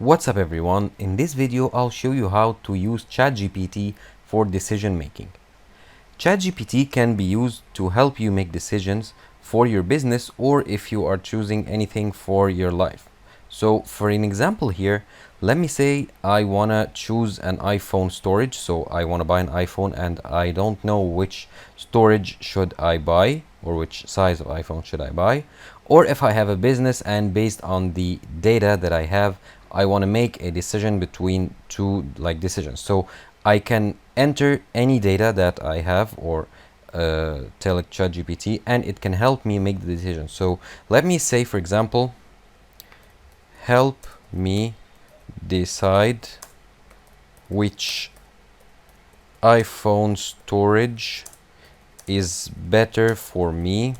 What's up everyone? In this video I'll show you how to use ChatGPT for decision making. ChatGPT can be used to help you make decisions for your business or if you are choosing anything for your life. So for an example here, let me say I wanna choose an iPhone storage. So I wanna buy an iPhone and I don't know which storage should I buy or which size of iPhone should I buy. Or if I have a business and based on the data that I have, I want to make a decision between two decisions. So I can enter any data that I have or tell it ChatGPT and it can help me make the decision. So let me say, for example, help me decide which iPhone storage is better for me.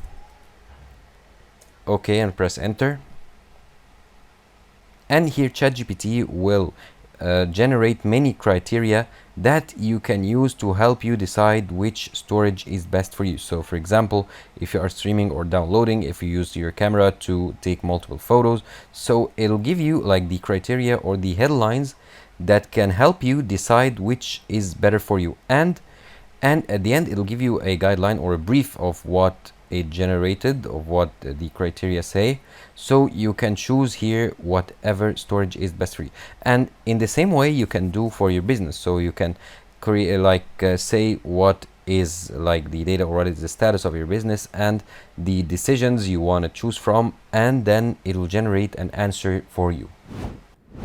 Okay, and press enter. And here ChatGPT will generate many criteria that you can use to help you decide which storage is best for you. So for example, if you are streaming or downloading, if you use your camera to take multiple photos, so it'll give you like the criteria or the headlines that can help you decide which is better for you. And at the end, it'll give you a guideline or a brief of what it generated, of what the criteria say. So you can choose here whatever storage is best for you. And in the same way, you can do for your business. So you can create say what is like the data or what is the status of your business and the decisions you want to choose from, and then it will generate an answer for you.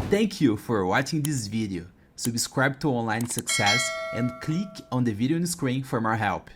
Thank you for watching this video. Subscribe to Online Success and click on the video on the screen for more help.